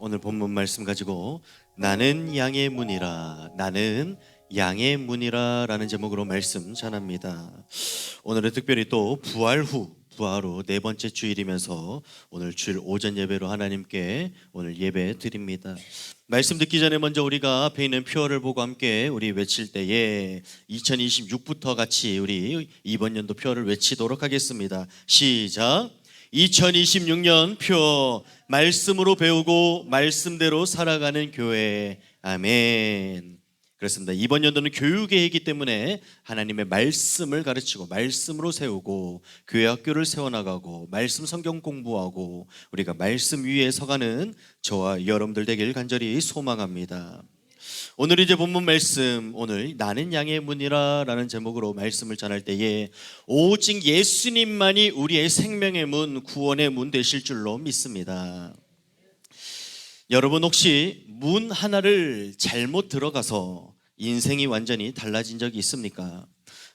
오늘 본문 말씀 가지고 나는 양의 문이라, 나는 양의 문이라 라는 제목으로 말씀 전합니다. 오늘은 특별히 또 부활 후 네 번째 주일이면서 오늘 주일 오전 예배로 하나님께 오늘 예배 드립니다. 말씀 듣기 전에 먼저 우리가 앞에 있는 표어를 보고 함께 우리 외칠 때에 2026부터 같이 우리 이번 연도 표어를 외치도록 하겠습니다. 시작. 2026년 표 말씀으로 배우고 말씀대로 살아가는 교회. 아멘. 그렇습니다. 이번 연도는 교육의 해이기 때문에 하나님의 말씀을 가르치고 말씀으로 세우고 교회 학교를 세워나가고 말씀 성경 공부하고 우리가 말씀 위에 서가는 저와 여러분들 되길 간절히 소망합니다. 오늘 이제 본문 말씀, 오늘 나는 양의 문이라 라는 제목으로 말씀을 전할 때에 오직 예수님만이 우리의 생명의 문, 구원의 문 되실 줄로 믿습니다. 여러분 혹시 문 하나를 잘못 들어가서 인생이 완전히 달라진 적이 있습니까?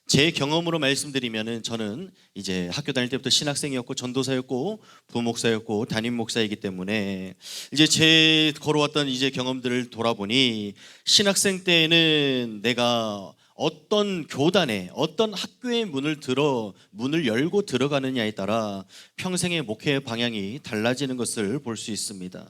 제 경험으로 말씀드리면은 저는 이제 학교 다닐 때부터 신학생이었고 전도사였고 부목사였고 담임 목사이기 때문에 이제 제 걸어왔던 이제 경험들을 돌아보니 신학생 때는 내가 어떤 교단에 어떤 학교의 문을 열고 들어가느냐에 따라 평생의 목회의 방향이 달라지는 것을 볼 수 있습니다.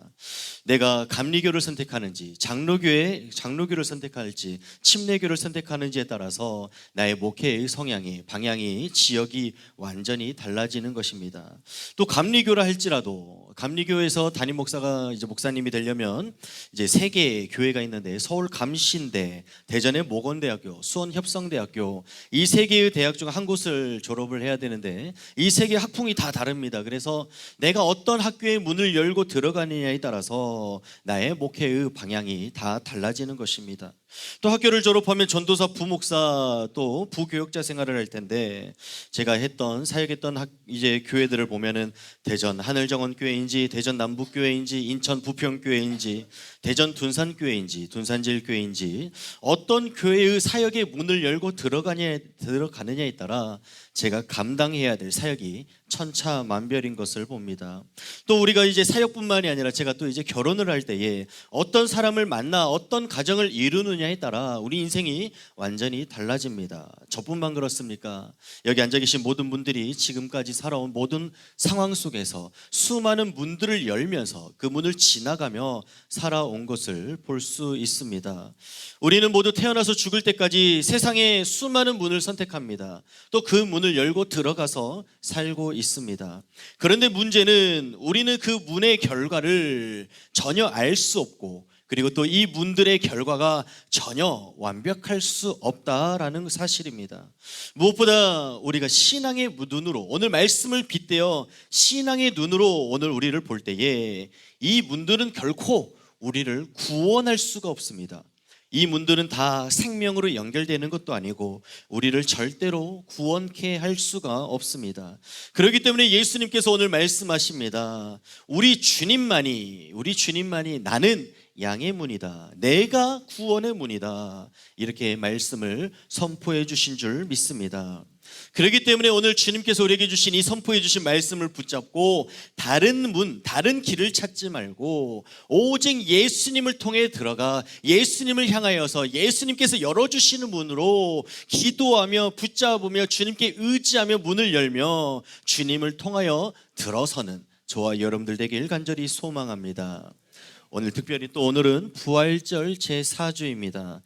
내가 감리교를 선택하는지 장로교를 선택할지 침례교를 선택하는지에 따라서 나의 목회의 성향이 방향이 지역이 완전히 달라지는 것입니다. 또 감리교라 할지라도 감리교에서 담임 목사가 이제 목사님이 되려면 이제 세 개의 교회가 있는데 서울 감신대, 대전의 모건대학교, 수원 협성대학교 이 세 개의 대학 중 한 곳을 졸업을 해야 되는데 이 세 개의 학풍이 다 다릅니다. 그래서 내가 어떤 학교의 문을 열고 들어가느냐에 따라서 나의 목회의 방향이 다 달라지는 것입니다. 또 학교를 졸업하면 전도사, 부목사 또 부교역자 생활을 할 텐데 제가 사역했던 이제 교회들을 보면은 대전 하늘정원교회인지 대전 남북교회인지 인천 부평교회인지 대전 둔산교회인지 둔산제일교회인지 어떤 교회의 사역의 문을 열고 들어가느냐에 따라 제가 감당해야 될 사역이 천차만별인 것을 봅니다. 또 우리가 이제 사역뿐만이 아니라 제가 또 이제 결혼을 할 때에 어떤 사람을 만나 어떤 가정을 이루느냐에 따라 우리 인생이 완전히 달라집니다. 저뿐만 그렇습니까? 여기 앉아 계신 모든 분들이 지금까지 살아온 모든 상황 속에서 수많은 문들을 열면서 그 문을 지나가며 살아온 것을 볼 수 있습니다. 우리는 모두 태어나서 죽을 때까지 세상의 수많은 문을 선택합니다. 또 그 문을 열고 들어가서 살고 있습니다. 그런데 문제는 우리는 그 문의 결과를 전혀 알 수 없고 그리고 또 이 문들의 결과가 전혀 완벽할 수 없다라는 사실입니다. 무엇보다 우리가 신앙의 눈으로 오늘 말씀을 빗대어 신앙의 눈으로 오늘 우리를 볼 때에 이 문들은 결코 우리를 구원할 수가 없습니다. 이 문들은 다 생명으로 연결되는 것도 아니고 우리를 절대로 구원케 할 수가 없습니다. 그렇기 때문에 예수님께서 오늘 말씀하십니다. 우리 주님만이 나는 양의 문이다, 내가 구원의 문이다, 이렇게 말씀을 선포해 주신 줄 믿습니다. 그렇기 때문에 오늘 주님께서 우리에게 주신 이 선포해 주신 말씀을 붙잡고 다른 길을 찾지 말고 오직 예수님을 통해 들어가 예수님을 향하여서 예수님께서 열어주시는 문으로 기도하며 붙잡으며 주님께 의지하며 문을 열며 주님을 통하여 들어서는 저와 여러분들 되길 간절히 소망합니다. 오늘 특별히 또 오늘은 부활절 제4주입니다.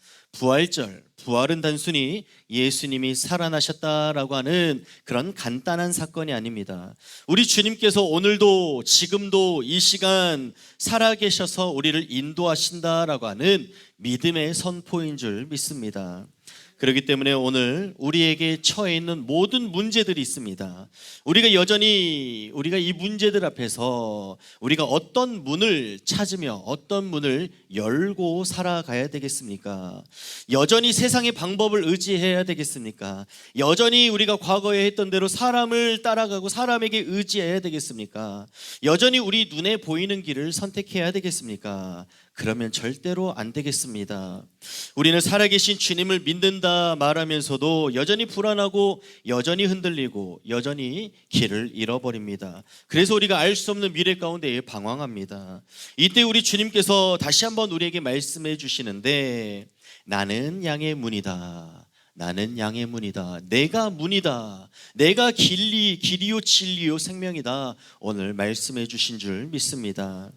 부활은 단순히 예수님이 살아나셨다라고 하는 그런 간단한 사건이 아닙니다. 우리 주님께서 오늘도 지금도 이 시간 살아계셔서 우리를 인도하신다라고 하는 믿음의 선포인 줄 믿습니다. 그렇기 때문에 오늘 우리에게 처해 있는 모든 문제들이 있습니다. 우리가 이 문제들 앞에서 우리가 어떤 문을 찾으며 어떤 문을 열고 살아가야 되겠습니까? 여전히 세상의 방법을 의지해야 되겠습니까? 여전히 우리가 과거에 했던 대로 사람을 따라가고 사람에게 의지해야 되겠습니까? 여전히 우리 눈에 보이는 길을 선택해야 되겠습니까? 그러면 절대로 안 되겠습니다. 우리는 살아계신 주님을 믿는다 말하면서도 여전히 불안하고 여전히 흔들리고 여전히 길을 잃어버립니다. 그래서 우리가 알 수 없는 미래 가운데 방황합니다. 이때 우리 주님께서 다시 한번 우리에게 말씀해 주시는데, 나는 양의 문이다. 나는 양의 문이다. 내가 문이다. 내가 길이요 진리요 생명이다. 오늘 말씀해 주신 줄 믿습니다.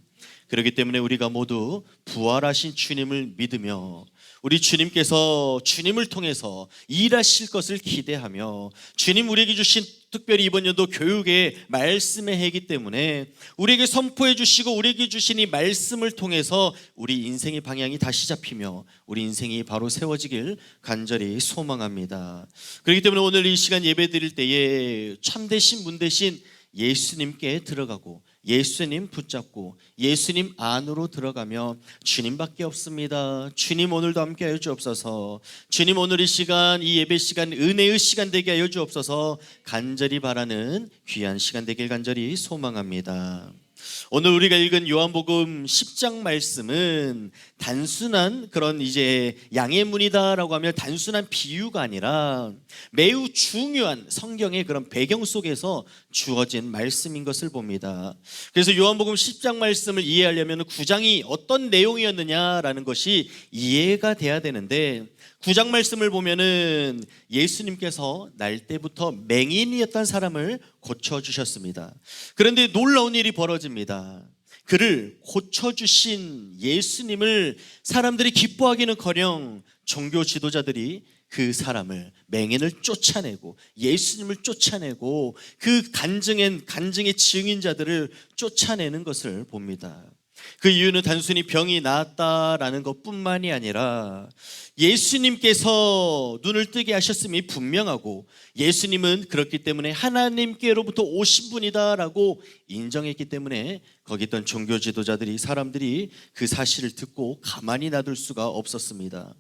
그렇기 때문에 우리가 모두 부활하신 주님을 믿으며 우리 주님께서 주님을 통해서 일하실 것을 기대하며 주님 우리에게 주신 특별히 이번 연도 교육의 말씀의 해이기 때문에 우리에게 선포해 주시고 우리에게 주신 이 말씀을 통해서 우리 인생의 방향이 다시 잡히며 우리 인생이 바로 세워지길 간절히 소망합니다. 그렇기 때문에 오늘 이 시간 예배 드릴 때에 참되신 문 대신 예수님께 들어가고 예수님 붙잡고 예수님 안으로 들어가며 주님밖에 없습니다. 주님 오늘도 함께 하여 주옵소서. 주님 오늘 이 시간 이 예배 시간 은혜의 시간 되게 하여 주옵소서. 간절히 바라는 귀한 시간 되길 간절히 소망합니다. 오늘 우리가 읽은 요한복음 10장 말씀은 단순한 그런 이제 양의 문이다라고 하면 단순한 비유가 아니라 매우 중요한 성경의 그런 배경 속에서 주어진 말씀인 것을 봅니다. 그래서 요한복음 10장 말씀을 이해하려면 9장이 어떤 내용이었느냐라는 것이 이해가 돼야 되는데 9장 말씀을 보면은 예수님께서 날 때부터 맹인이었던 사람을 고쳐주셨습니다. 그런데 놀라운 일이 벌어집니다. 그를 고쳐주신 예수님을 사람들이 기뻐하기는커녕 종교 지도자들이 그 사람을 맹인을 쫓아내고 예수님을 쫓아내고 그 간증의 증인자들을 쫓아내는 것을 봅니다. 그 이유는 단순히 병이 나았다라는 것뿐만이 아니라 예수님께서 눈을 뜨게 하셨음이 분명하고 예수님은 그렇기 때문에 하나님께로부터 오신 분이다라고 인정했기 때문에 거기 있던 종교 지도자들이 사람들이 그 사실을 듣고 가만히 놔둘 수가 없었습니다.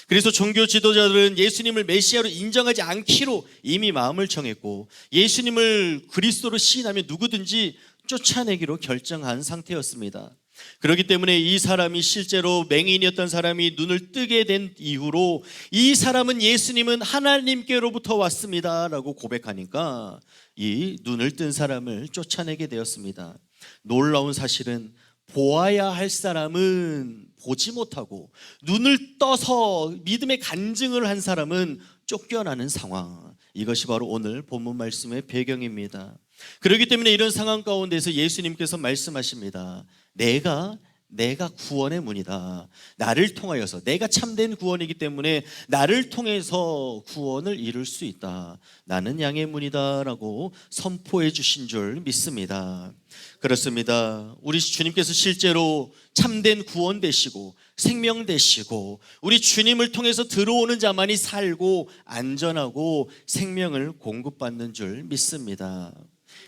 그래서 종교 지도자들은 예수님을 메시아로 인정하지 않기로 이미 마음을 정했고 예수님을 그리스도로 시인하면 누구든지 쫓아내기로 결정한 상태였습니다. 그렇기 때문에 이 사람이 실제로 맹인이었던 사람이 눈을 뜨게 된 이후로 이 사람은 예수님은 하나님께로부터 왔습니다 라고 고백하니까 이 눈을 뜬 사람을 쫓아내게 되었습니다. 놀라운 사실은 보아야 할 사람은 보지 못하고 눈을 떠서 믿음의 간증을 한 사람은 쫓겨나는 상황, 이것이 바로 오늘 본문 말씀의 배경입니다. 그렇기 때문에 이런 상황 가운데서 예수님께서 말씀하십니다. 내가 구원의 문이다. 나를 통하여서 내가 참된 구원이기 때문에 나를 통해서 구원을 이룰 수 있다. 나는 양의 문이다 라고 선포해 주신 줄 믿습니다. 그렇습니다. 우리 주님께서 실제로 참된 구원 되시고 생명 되시고 우리 주님을 통해서 들어오는 자만이 살고 안전하고 생명을 공급받는 줄 믿습니다.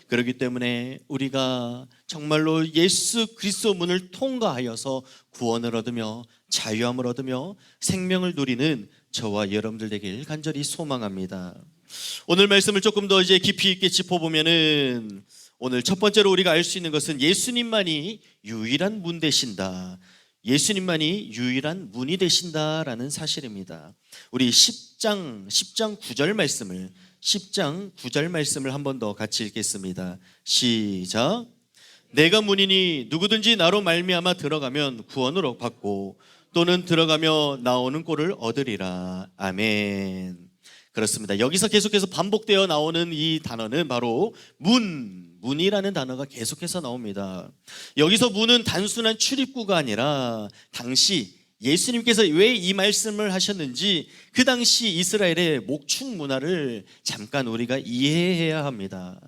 그렇기 때문에 우리가 정말로 예수 그리스도 문을 통과하여서 구원을 얻으며 자유함을 얻으며 생명을 누리는 저와 여러분들 되길 간절히 소망합니다. 오늘 말씀을 조금 더 이제 깊이 있게 짚어보면은 오늘 첫 번째로 우리가 알 수 있는 것은 예수님만이 유일한 문 되신다. 예수님만이 유일한 문이 되신다라는 사실입니다. 우리 10장 9절 말씀을 10장 9절 말씀을 한 번 더 같이 읽겠습니다. 시작. 내가 문이니 누구든지 나로 말미암아 들어가면 구원을 받고 또는 들어가며 나오는 꼴을 얻으리라. 아멘. 그렇습니다. 여기서 계속해서 반복되어 나오는 이 단어는 바로 문이라는 단어가 계속해서 나옵니다. 여기서 문은 단순한 출입구가 아니라 당시 예수님께서 왜 이 말씀을 하셨는지 그 당시 이스라엘의 목축 문화를 잠깐 우리가 이해해야 합니다.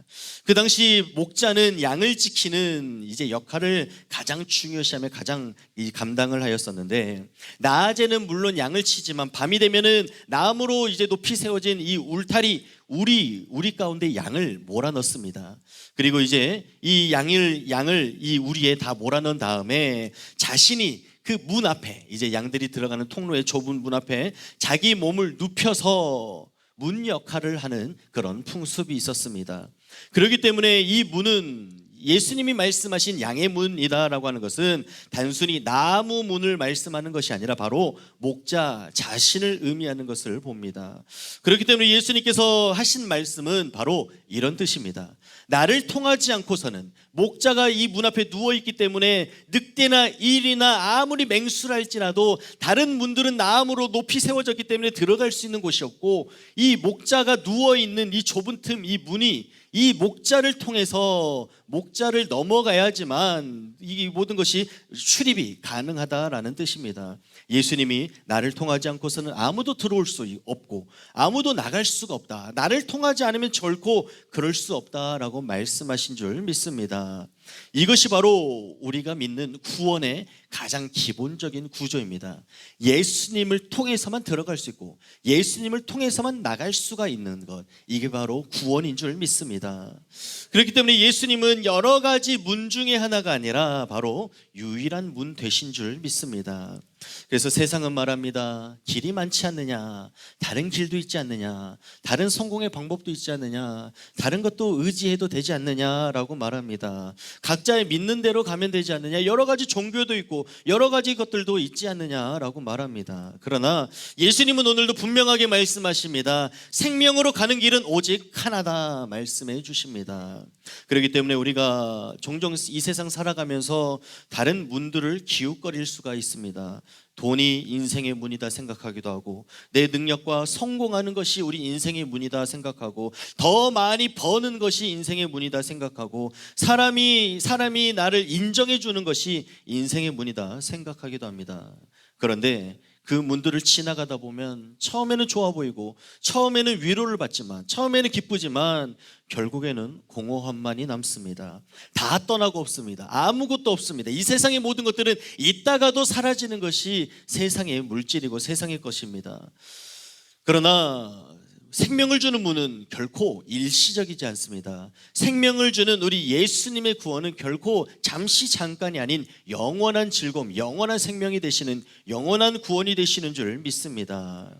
그 당시 목자는 양을 지키는 이제 역할을 가장 중요시하며 가장 감당을 하였었는데 낮에는 물론 양을 치지만 밤이 되면은 나무로 이제 높이 세워진 이 울타리 우리 가운데 양을 몰아넣습니다. 그리고 이제 이 양을 이 우리에 다 몰아넣은 다음에 자신이 그 문 앞에, 이제 양들이 들어가는 통로의 좁은 문 앞에 자기 몸을 눕혀서 문 역할을 하는 그런 풍습이 있었습니다. 그렇기 때문에 이 문은 예수님이 말씀하신 양의 문이다라고 하는 것은 단순히 나무 문을 말씀하는 것이 아니라 바로 목자 자신을 의미하는 것을 봅니다. 그렇기 때문에 예수님께서 하신 말씀은 바로 이런 뜻입니다. 나를 통하지 않고서는, 목자가 이 문 앞에 누워있기 때문에 늑대나 일이나 아무리 맹수랄지라도 다른 문들은 나무로 높이 세워졌기 때문에 들어갈 수 있는 곳이 없고, 이 목자가 누워있는 이 좁은 틈, 이 문이 이 목자를 통해서 목자를 넘어가야지만 이 모든 것이 출입이 가능하다라는 뜻입니다. 예수님이 나를 통하지 않고서는 아무도 들어올 수 없고 아무도 나갈 수가 없다, 나를 통하지 않으면 결코 그럴 수 없다라고 말씀하신 줄 믿습니다. 이것이 바로 우리가 믿는 구원의 가장 기본적인 구조입니다. 예수님을 통해서만 들어갈 수 있고 예수님을 통해서만 나갈 수가 있는 것, 이게 바로 구원인 줄 믿습니다. 그렇기 때문에 예수님은 여러 가지 문 중에 하나가 아니라 바로 유일한 문 되신 줄 믿습니다. 그래서 세상은 말합니다. 길이 많지 않느냐, 다른 길도 있지 않느냐, 다른 성공의 방법도 있지 않느냐, 다른 것도 의지해도 되지 않느냐라고 말합니다. 각자의 믿는 대로 가면 되지 않느냐, 여러 가지 종교도 있고 여러 가지 것들도 있지 않느냐라고 말합니다. 그러나 예수님은 오늘도 분명하게 말씀하십니다. 생명으로 가는 길은 오직 하나다 말씀해 주십니다. 그렇기 때문에 우리가 종종 이 세상 살아가면서 다른 문들을 기웃거릴 수가 있습니다. 돈이 인생의 문이다 생각하기도 하고, 내 능력과 성공하는 것이 우리 인생의 문이다 생각하고, 더 많이 버는 것이 인생의 문이다 생각하고, 사람이 나를 인정해 주는 것이 인생의 문이다 생각하기도 합니다. 그런데 그 문들을 지나가다 보면 처음에는 좋아 보이고 처음에는 위로를 받지만, 처음에는 기쁘지만 결국에는 공허함만이 남습니다. 다 떠나고 없습니다. 아무것도 없습니다. 이 세상의 모든 것들은 있다가도 사라지는 것이 세상의 물질이고 세상의 것입니다. 그러나 생명을 주는 문은 결코 일시적이지 않습니다. 생명을 주는 우리 예수님의 구원은 결코 잠시 잠깐이 아닌 영원한 즐거움, 영원한 생명이 되시는, 영원한 구원이 되시는 줄 믿습니다.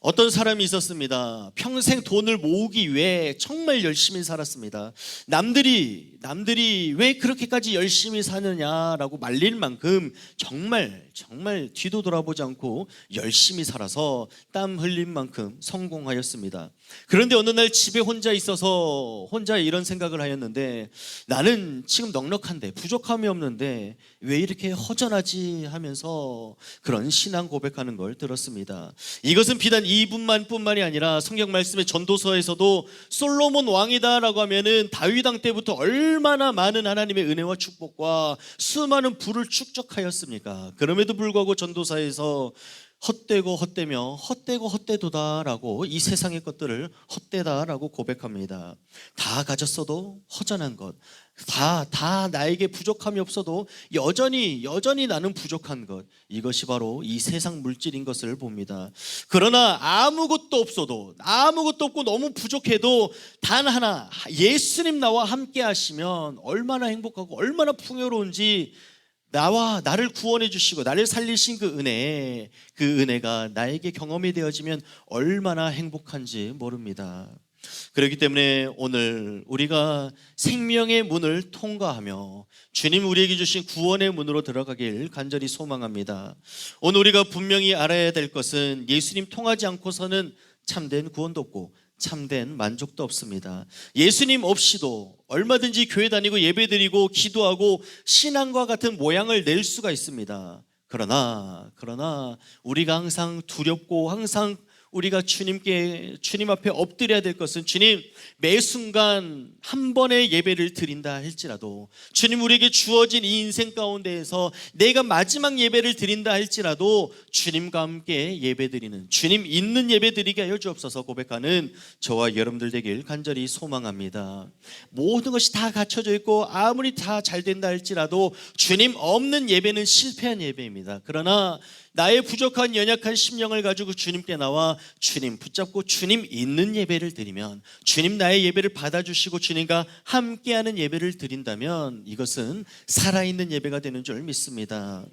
어떤 사람이 있었습니다. 평생 돈을 모으기 위해 정말 열심히 살았습니다. 남들이 왜 그렇게까지 열심히 사느냐라고 말릴 만큼 정말 뒤도 돌아보지 않고 열심히 살아서 땀 흘린 만큼 성공하였습니다. 그런데 어느 날 집에 혼자 있어서 혼자 이런 생각을 하였는데, 나는 지금 넉넉한데 부족함이 없는데 왜 이렇게 허전하지 하면서 그런 신앙 고백하는 걸 들었습니다. 이것은 비단 이분만뿐만이 아니라 성경 말씀의 전도서에서도 솔로몬 왕이다라고 하면은 다윗 왕 때부터 얼마나 많은 하나님의 은혜와 축복과 수많은 부를 축적하였습니까? 그럼에도 불구하고 전도서에서 헛되고 헛되며 헛되고 헛되도다라고 이 세상의 것들을 헛되다라고 고백합니다. 다 가졌어도 허전한 것, 다 나에게 부족함이 없어도 여전히 나는 부족한 것, 이것이 바로 이 세상 물질인 것을 봅니다. 그러나 아무것도 없고 너무 부족해도 단 하나, 예수님 나와 함께 하시면 얼마나 행복하고 얼마나 풍요로운지, 나를 구원해 주시고 나를 살리신 그 은혜가 나에게 경험이 되어지면 얼마나 행복한지 모릅니다. 그렇기 때문에 오늘 우리가 생명의 문을 통과하며 주님 우리에게 주신 구원의 문으로 들어가길 간절히 소망합니다. 오늘 우리가 분명히 알아야 될 것은 예수님 통하지 않고서는 참된 구원도 없고 참된 만족도 없습니다. 예수님 없이도 얼마든지 교회 다니고 예배드리고 기도하고 신앙과 같은 모양을 낼 수가 있습니다. 그러나 우리가 항상 두렵고 항상 우리가 주님 앞에 엎드려야 될 것은, 주님 매 순간 한 번의 예배를 드린다 할지라도, 주님 우리에게 주어진 이 인생 가운데에서 내가 마지막 예배를 드린다 할지라도 주님과 함께 예배드리는, 주님 있는 예배 드리게 하여 주옵소서 고백하는 저와 여러분들 되길 간절히 소망합니다. 모든 것이 다 갖춰져 있고 아무리 다 잘 된다 할지라도 주님 없는 예배는 실패한 예배입니다. 그러나 나의 부족한 연약한 심령을 가지고 주님께 나와 주님 붙잡고 주님 있는 예배를 드리면, 주님 나의 예배를 받아주시고 주님과 함께하는 예배를 드린다면 이것은 살아있는 예배가 되는 줄 믿습니다.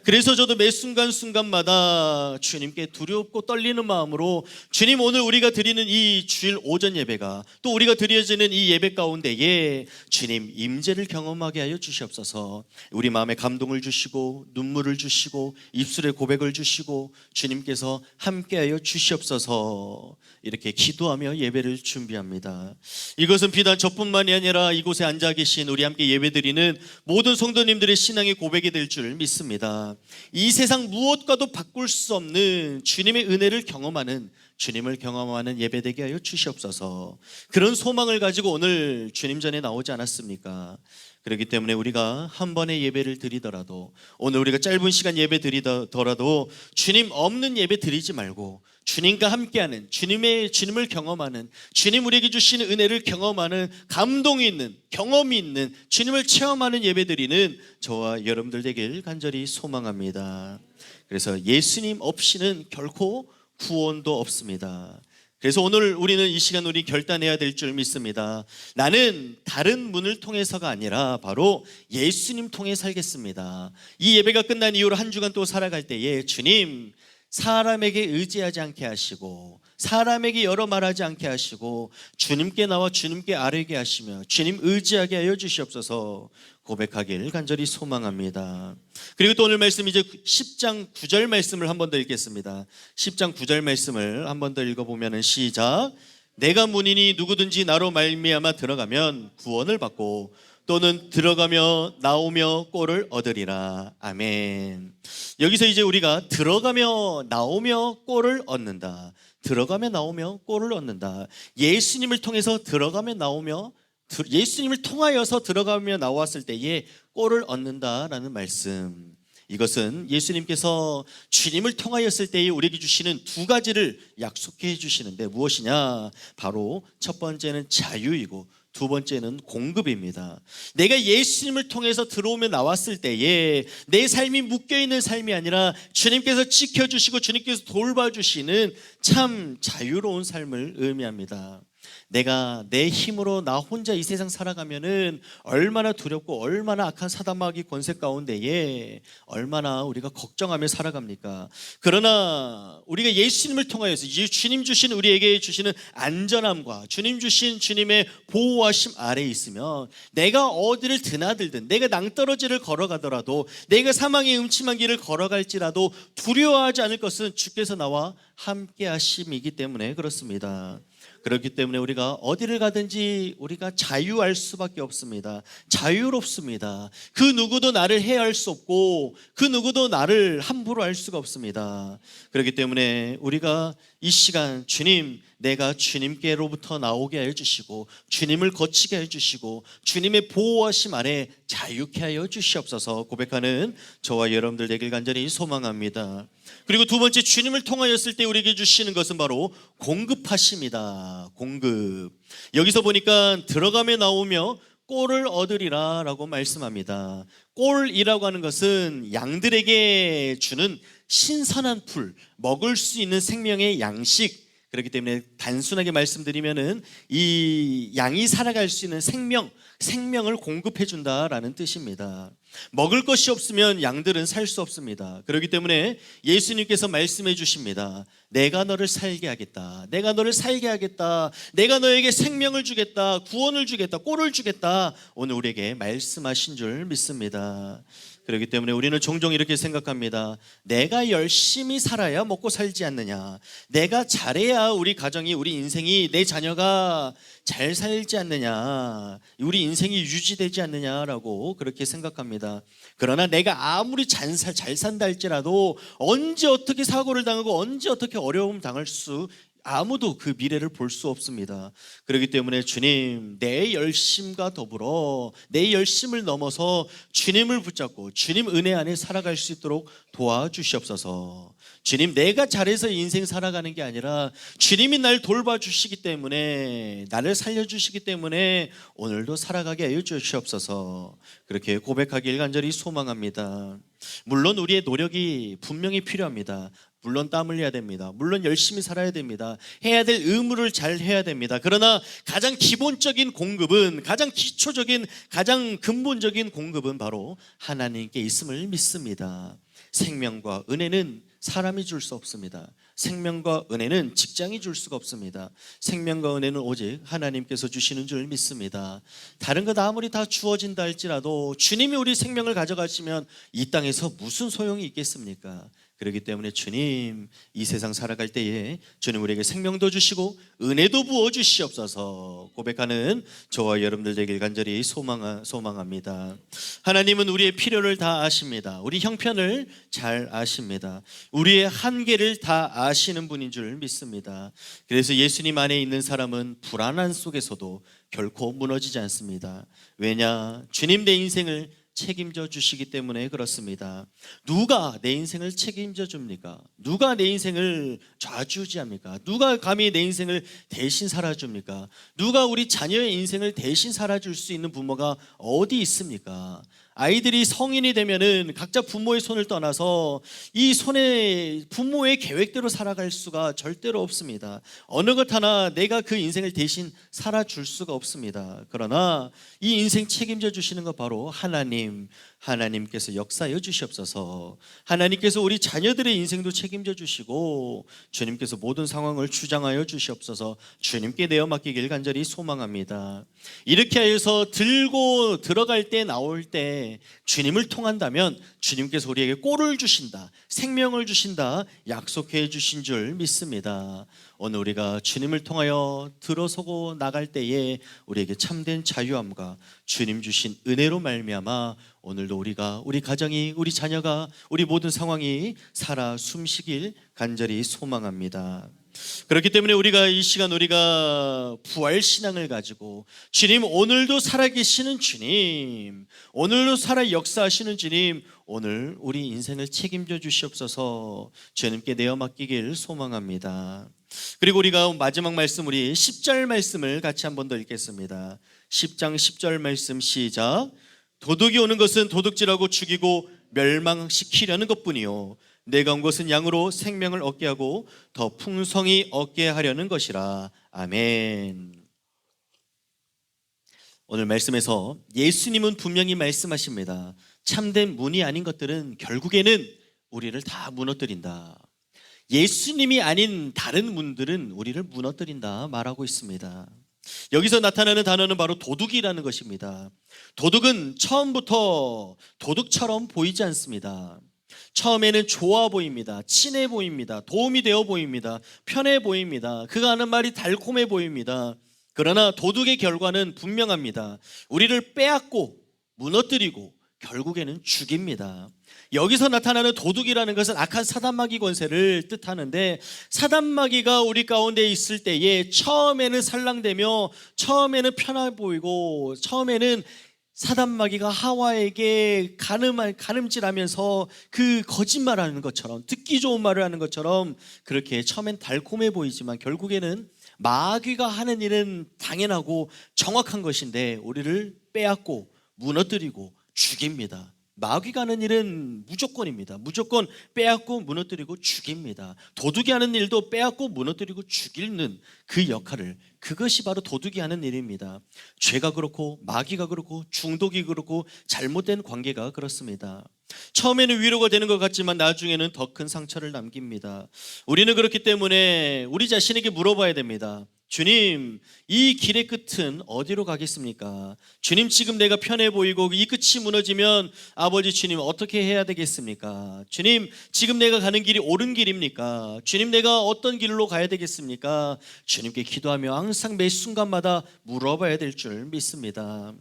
그래서 저도 매 순간순간마다 주님께 두렵고 떨리는 마음으로, 주님 오늘 우리가 드리는 이 주일 오전 예배가, 또 우리가 드려지는 이 예배 가운데에 주님 임재를 경험하게 하여 주시옵소서. 우리 마음에 감동을 주시고 눈물을 주시고 입술에 고백을 주시고 주님께서 함께하여 주시옵소서. 이렇게 기도하며 예배를 준비합니다. 이것은 비단 저뿐만이 아니라 이곳에 앉아 계신 우리 함께 예배드리는 모든 성도님들의 신앙의 고백이 될 줄 믿습니다. 이 세상 무엇과도 바꿀 수 없는 주님의 은혜를 경험하는, 주님을 경험하는 예배되게 하여 주시옵소서. 그런 소망을 가지고 오늘 주님 전에 나오지 않았습니까? 그렇기 때문에 우리가 한 번의 예배를 드리더라도, 오늘 우리가 짧은 시간 예배 드리더라도 주님 없는 예배 드리지 말고 주님과 함께하는, 주님을 경험하는, 주님 우리에게 주시는 은혜를 경험하는, 감동이 있는, 경험이 있는, 주님을 체험하는 예배 드리는 저와 여러분들 되길 간절히 소망합니다. 그래서 예수님 없이는 결코 구원도 없습니다. 그래서 오늘 우리는 이 시간 우리 결단해야 될 줄 믿습니다. 나는 다른 문을 통해서가 아니라 바로 예수님 통해 살겠습니다. 이 예배가 끝난 이후로 한 주간 또 살아갈 때에 주님, 사람에게 의지하지 않게 하시고 사람에게 여러 말하지 않게 하시고 주님께 나와 주님께 아뢰게 하시며 주님 의지하게 하여 주시옵소서 고백하길 간절히 소망합니다. 그리고 또 오늘 말씀, 이제 10장 9절 말씀을 한 번 더 읽겠습니다. 10장 9절 말씀을 한 번 더 읽어보면 시작. 내가 문이니 누구든지 나로 말미암아 들어가면 구원을 받고 또는 들어가며 나오며 꼴을 얻으리라. 아멘. 여기서 이제 우리가 들어가며 나오며 꼴을 얻는다, 들어가며 나오며 꼴을 얻는다, 예수님을 통해서 들어가며 나오며, 예수님을 통하여서 들어가며 나왔을 때에 꼴을 얻는다라는 말씀, 이것은 예수님께서 주님을 통하였을 때에 우리에게 주시는 두 가지를 약속해 주시는데 무엇이냐? 바로 첫 번째는 자유이고 두 번째는 공급입니다. 내가 예수님을 통해서 들어오며 나왔을 때에 내 삶이 묶여있는 삶이 아니라 주님께서 지켜주시고 주님께서 돌봐주시는 참 자유로운 삶을 의미합니다. 내가 내 힘으로 나 혼자 이 세상 살아가면은 얼마나 두렵고 얼마나 악한 사단마귀 권세 가운데에 얼마나 우리가 걱정하며 살아갑니까? 그러나 우리가 예수님을 통하여서 주님 주신, 우리에게 주시는 안전함과 주님 주신 주님의 보호하심 아래에 있으면 내가 어디를 드나들든, 내가 낭떠러지를 걸어가더라도, 내가 사망의 음침한 길을 걸어갈지라도 두려워하지 않을 것은 주께서 나와 함께 하심이기 때문에 그렇습니다. 그렇기 때문에 우리가 어디를 가든지 우리가 자유할 수밖에 없습니다. 자유롭습니다. 그 누구도 나를 해할 수 없고 그 누구도 나를 함부로 할 수가 없습니다. 그렇기 때문에 우리가 이 시간 주님, 내가 주님께로부터 나오게 하여 주시고 주님을 거치게 하여 주시고 주님의 보호하심 아래 자유케 하여 주시옵소서 고백하는 저와 여러분들 되길 간절히 소망합니다. 그리고 두 번째, 주님을 통하였을 때 우리에게 주시는 것은 바로 공급하십니다. 공급. 여기서 보니까 들어가며 나오며 꼴을 얻으리라 라고 말씀합니다. 꼴이라고 하는 것은 양들에게 주는 신선한 풀, 먹을 수 있는 생명의 양식. 그렇기 때문에 단순하게 말씀드리면은 이 양이 살아갈 수 있는 생명을 공급해 준다라는 뜻입니다. 먹을 것이 없으면 양들은 살 수 없습니다. 그렇기 때문에 예수님께서 말씀해 주십니다. 내가 너를 살게 하겠다. 내가 너를 살게 하겠다. 내가 너에게 생명을 주겠다. 구원을 주겠다. 꼴을 주겠다. 오늘 우리에게 말씀하신 줄 믿습니다. 그렇기 때문에 우리는 종종 이렇게 생각합니다. 내가 열심히 살아야 먹고 살지 않느냐, 내가 잘해야 우리 가정이, 우리 인생이, 내 자녀가 잘 살지 않느냐, 우리 인생이 유지되지 않느냐라고 그렇게 생각합니다. 그러나 내가 아무리 잘 산다 할지라도 언제 어떻게 사고를 당하고 언제 어떻게 어려움 당할 수, 아무도 그 미래를 볼 수 없습니다. 그렇기 때문에 주님, 내 열심과 더불어 내 열심을 넘어서 주님을 붙잡고 주님 은혜 안에 살아갈 수 있도록 도와주시옵소서. 주님, 내가 잘해서 인생 살아가는 게 아니라 주님이 날 돌봐주시기 때문에, 나를 살려주시기 때문에 오늘도 살아가게 하여 주시옵소서. 그렇게 고백하길 간절히 소망합니다. 물론 우리의 노력이 분명히 필요합니다. 물론 땀 흘려야 됩니다. 물론 열심히 살아야 됩니다. 해야 될 의무를 잘 해야 됩니다. 그러나 가장 기본적인 공급은, 가장 기초적인, 가장 근본적인 공급은 바로 하나님께 있음을 믿습니다. 생명과 은혜는 사람이 줄 수 없습니다. 생명과 은혜는 직장이 줄 수가 없습니다. 생명과 은혜는 오직 하나님께서 주시는 줄 믿습니다. 다른 것 아무리 다 주어진다 할지라도 주님이 우리 생명을 가져가시면 이 땅에서 무슨 소용이 있겠습니까? 그렇기 때문에 주님, 이 세상 살아갈 때에 주님 우리에게 생명도 주시고 은혜도 부어주시옵소서 고백하는 저와 여러분들 되길 간절히 소망합니다. 하나님은 우리의 필요를 다 아십니다. 우리 형편을 잘 아십니다. 우리의 한계를 다 아시는 분인 줄 믿습니다. 그래서 예수님 안에 있는 사람은 불안한 속에서도 결코 무너지지 않습니다. 왜냐? 주님 내 인생을 책임져 주시기 때문에 그렇습니다. 누가 내 인생을 책임져 줍니까? 누가 내 인생을 좌지우지합니까? 누가 감히 내 인생을 대신 살아줍니까? 누가 우리 자녀의 인생을 대신 살아줄 수 있는 부모가 어디 있습니까? 아이들이 성인이 되면은 각자 부모의 손을 떠나서 이 손에 부모의 계획대로 살아갈 수가 절대로 없습니다. 어느 것 하나 내가 그 인생을 대신 살아줄 수가 없습니다. 그러나 이 인생 책임져 주시는 것 바로 하나님께서 역사하여 주시옵소서. 하나님께서 우리 자녀들의 인생도 책임져 주시고 주님께서 모든 상황을 주장하여 주시옵소서. 주님께 내어 맡기길 간절히 소망합니다. 이렇게 해서 들고 들어갈 때 나올 때 주님을 통한다면 주님께서 우리에게 꼴을 주신다, 생명을 주신다 약속해 주신 줄 믿습니다. 오늘 우리가 주님을 통하여 들어서고 나갈 때에 우리에게 참된 자유함과 주님 주신 은혜로 말미암아 오늘도 우리가, 우리 가정이, 우리 자녀가, 우리 모든 상황이 살아 숨쉬길 간절히 소망합니다. 그렇기 때문에 우리가 이 시간 우리가 부활 신앙을 가지고 주님, 오늘도 살아계시는 주님, 오늘도 살아 역사하시는 주님, 오늘 우리 인생을 책임져 주시옵소서 주님께 내어 맡기길 소망합니다. 그리고 우리가 마지막 말씀, 우리 10절 말씀을 같이 한 번 더 읽겠습니다. 10장 10절 말씀 시작. 도둑이 오는 것은 도둑질하고 죽이고 멸망시키려는 것뿐이요 내가 온 것은 양으로 생명을 얻게 하고 더 풍성히 얻게 하려는 것이라. 아멘. 오늘 말씀에서 예수님은 분명히 말씀하십니다. 참된 문이 아닌 것들은 결국에는 우리를 다 무너뜨린다. 예수님이 아닌 다른 문들은 우리를 무너뜨린다 말하고 있습니다. 여기서 나타나는 단어는 바로 도둑이라는 것입니다. 도둑은 처음부터 도둑처럼 보이지 않습니다. 처음에는 좋아 보입니다. 친해 보입니다. 도움이 되어 보입니다. 편해 보입니다. 그가 하는 말이 달콤해 보입니다. 그러나 도둑의 결과는 분명합니다. 우리를 빼앗고 무너뜨리고 결국에는 죽입니다. 여기서 나타나는 도둑이라는 것은 악한 사단마귀 권세를 뜻하는데, 사단마귀가 우리 가운데 있을 때에 처음에는 살랑대며 처음에는 편해 보이고 처음에는 사단마귀가 하와에게 가늠질하면서 그 거짓말하는 것처럼, 듣기 좋은 말을 하는 것처럼 그렇게 처음엔 달콤해 보이지만 결국에는 마귀가 하는 일은 당연하고 정확한 것인데 우리를 빼앗고 무너뜨리고 죽입니다. 마귀가 하는 일은 무조건입니다. 무조건 빼앗고 무너뜨리고 죽입니다. 도둑이 하는 일도 빼앗고 무너뜨리고 죽이는 그 역할을, 그것이 바로 도둑이 하는 일입니다. 죄가 그렇고 마귀가 그렇고 중독이 그렇고 잘못된 관계가 그렇습니다. 처음에는 위로가 되는 것 같지만 나중에는 더 큰 상처를 남깁니다. 우리는 그렇기 때문에 우리 자신에게 물어봐야 됩니다. 주님, 이 길의 끝은 어디로 가겠습니까? 주님, 지금 내가 편해 보이고 이 끝이 무너지면 아버지 주님 어떻게 해야 되겠습니까? 주님, 지금 내가 가는 길이 옳은 길입니까? 주님, 내가 어떤 길로 가야 되겠습니까? 주님께 기도하며 항상 매 순간마다 물어봐야 될 줄 믿습니다.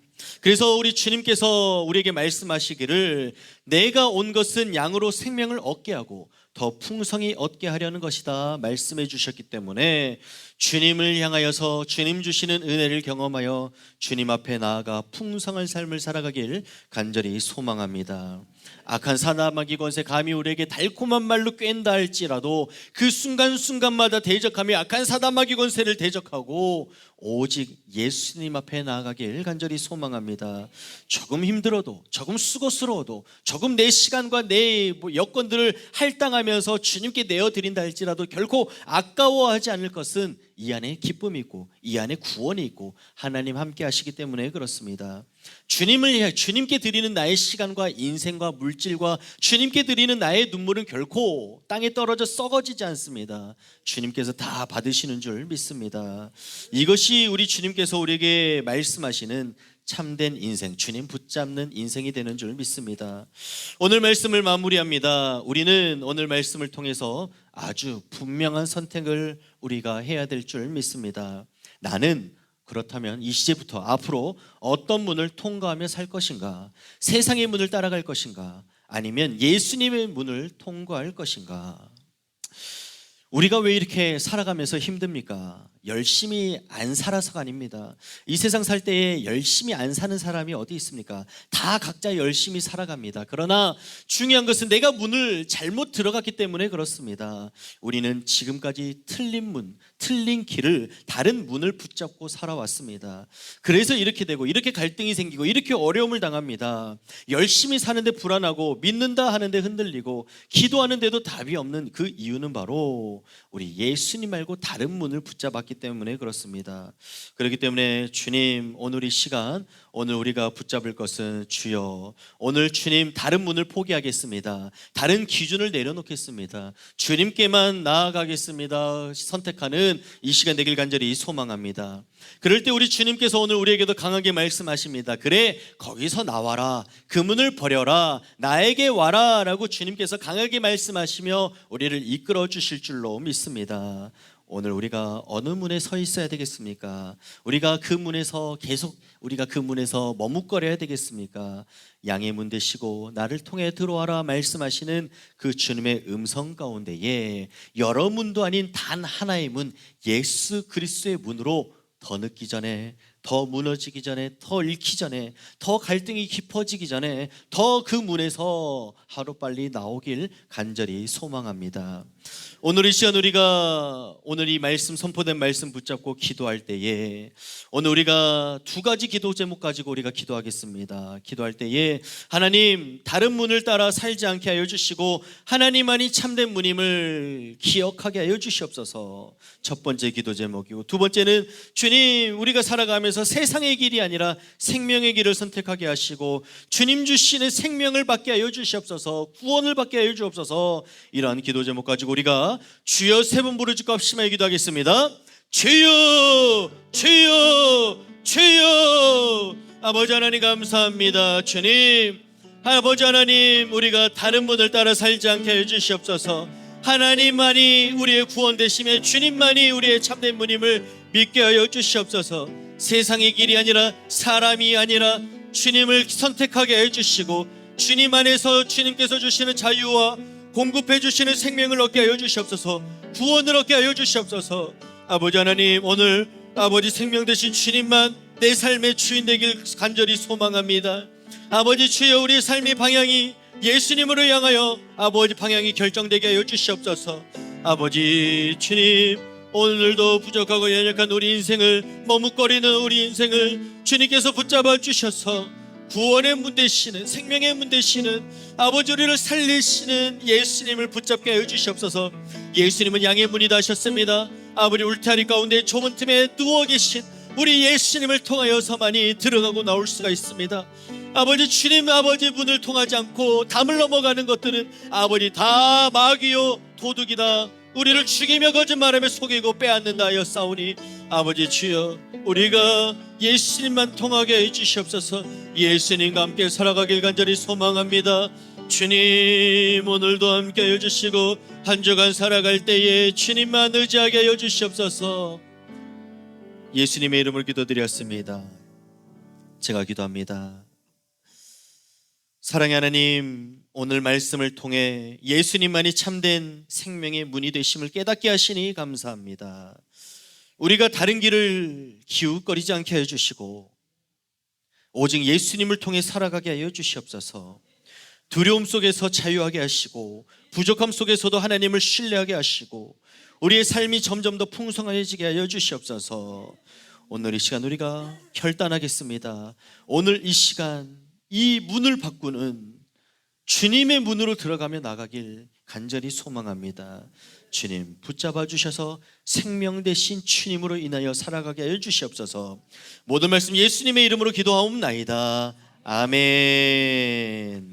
그래서 우리 주님께서 우리에게 말씀하시기를 내가 온 것은 양으로 생명을 얻게 하고 더 풍성히 얻게 하려는 것이다 말씀해 주셨기 때문에 주님을 향하여서 주님 주시는 은혜를 경험하여 주님 앞에 나아가 풍성한 삶을 살아가길 간절히 소망합니다. 악한 사나마귀 권세 감히 우리에게 달콤한 말로 꿰인다 할지라도 그 순간순간마다 대적하며 악한 사나마귀 권세를 대적하고 오직 예수님 앞에 나아가길 간절히 소망합니다. 조금 힘들어도, 조금 수고스러워도, 조금 내 시간과 내 여건들을 할당하면서 주님께 내어드린다 할지라도 결코 아까워하지 않을 것은 이 안에 기쁨이 있고 이 안에 구원이 있고 하나님 함께 하시기 때문에 그렇습니다. 주님께 드리는 나의 시간과 인생과 물질과 주님께 드리는 나의 눈물은 결코 땅에 떨어져 썩어지지 않습니다. 주님께서 다 받으시는 줄 믿습니다. 이것이 우리 주님께서 우리에게 말씀하시는 참된 인생, 주님 붙잡는 인생이 되는 줄 믿습니다. 오늘 말씀을 마무리합니다. 우리는 오늘 말씀을 통해서 아주 분명한 선택을 우리가 해야 될 줄 믿습니다. 나는 그렇다면 이 시제부터 앞으로 어떤 문을 통과하며 살 것인가? 세상의 문을 따라갈 것인가? 아니면 예수님의 문을 통과할 것인가? 우리가 왜 이렇게 살아가면서 힘듭니까? 열심히 안 살아서가 아닙니다. 이 세상 살 때에 열심히 안 사는 사람이 어디 있습니까? 다 각자 열심히 살아갑니다. 그러나 중요한 것은 내가 문을 잘못 들어갔기 때문에 그렇습니다. 우리는 지금까지 틀린 문, 틀린 길을 다른 문을 붙잡고 살아왔습니다. 그래서 이렇게 되고 이렇게 갈등이 생기고 이렇게 어려움을 당합니다. 열심히 사는데 불안하고 믿는다 하는데 흔들리고 기도하는데도 답이 없는 그 이유는 바로 우리 예수님 말고 다른 문을 붙잡았기 때문에 그렇습니다. 그렇기 때문에 주님, 오늘 이 시간 오늘 우리가 붙잡을 것은 주여, 오늘 주님 다른 문을 포기하겠습니다. 다른 기준을 내려놓겠습니다. 주님께만 나아가겠습니다. 선택하는 이 시간 되길 간절히 소망합니다. 그럴 때 우리 주님께서 오늘 우리에게도 강하게 말씀하십니다. 그래, 거기서 나와라, 그 문을 버려라, 나에게 와라 라고 주님께서 강하게 말씀하시며 우리를 이끌어 주실 줄로 믿습니다. 오늘 우리가 어느 문에 서 있어야 되겠습니까? 우리가 그 문에서 머뭇거려야 되겠습니까? 양의 문 되시고 나를 통해 들어와라 말씀하시는 그 주님의 음성 가운데에 여러 문도 아닌 단 하나의 문, 예수 그리스도의 문으로 더 늦기 전에, 더 무너지기 전에, 더 잃기 전에, 더 갈등이 깊어지기 전에 더 그 문에서 하루빨리 나오길 간절히 소망합니다. 오늘 이 시간 우리가 오늘 이 말씀, 선포된 말씀 붙잡고 기도할 때에 오늘 우리가 두 가지 기도 제목 가지고 우리가 기도하겠습니다. 기도할 때에 하나님, 다른 문을 따라 살지 않게 하여 주시고 하나님만이 참된 문임을 기억하게 하여 주시옵소서. 첫 번째 기도 제목이고, 두 번째는 주님, 우리가 살아가면서 세상의 길이 아니라 생명의 길을 선택하게 하시고 주님 주시는 생명을 받게 하여 주시옵소서. 구원을 받게 하여 주옵소서. 이러한 기도 제목 가지고 우리가 주여 세 번 부르짖고 합심하여 기도하겠습니다. 주여, 주여, 주여. 아버지 하나님 감사합니다. 주님, 아버지 하나님, 우리가 다른 분을 따라 살지 않게 해주시옵소서. 하나님만이 우리의 구원 되시며 주님만이 우리의 참된 분임을 믿게 하여 주시옵소서. 세상의 길이 아니라, 사람이 아니라 주님을 선택하게 해주시고 주님 안에서 주님께서 주시는 자유와 공급해 주시는 생명을 얻게 하여 주시옵소서. 구원을 얻게 하여 주시옵소서. 아버지 하나님, 오늘 아버지 생명 되신 주님만 내 삶의 주인 되길 간절히 소망합니다. 아버지 주여, 우리의 삶의 방향이 예수님으로 향하여 아버지 방향이 결정되게 하여 주시옵소서. 아버지 주님, 오늘도 부족하고 연약한 우리 인생을, 머뭇거리는 우리 인생을 주님께서 붙잡아 주셔서 구원의 문 되시는, 생명의 문 되시는 아버지, 우리를 살리시는 예수님을 붙잡게 하여 주시옵소서. 예수님은 양의 문이다 하셨습니다. 아버지, 울타리 가운데 좁은 틈에 누워 계신 우리 예수님을 통하여서만이 들어가고 나올 수가 있습니다. 아버지 주님, 아버지 문을 통하지 않고 담을 넘어가는 것들은 아버지 다 마귀요 도둑이다, 우리를 죽이며 거짓말하며 속이고 빼앗는다 하여 싸우니 아버지 주여, 우리가 예수님만 통하게 해주시옵소서. 예수님과 함께 살아가길 간절히 소망합니다. 주님, 오늘도 함께 해주시고 한 주간 살아갈 때에 주님만 의지하게 해주시옵소서. 예수님의 이름을 기도드렸습니다. 제가 기도합니다. 사랑의 하나님, 오늘 말씀을 통해 예수님만이 참된 생명의 문이 되심을 깨닫게 하시니 감사합니다. 우리가 다른 길을 기웃거리지 않게 해주시고 오직 예수님을 통해 살아가게 하여 주시옵소서. 두려움 속에서 자유하게 하시고 부족함 속에서도 하나님을 신뢰하게 하시고 우리의 삶이 점점 더 풍성해지게 하여 주시옵소서. 오늘 이 시간 우리가 결단하겠습니다. 오늘 이 시간 이 문을 바꾸는 주님의 문으로 들어가며 나가길 간절히 소망합니다. 주님 붙잡아 주셔서 생명 대신 주님으로 인하여 살아가게 하여 주시옵소서. 모든 말씀 예수님의 이름으로 기도하옵나이다. 아멘.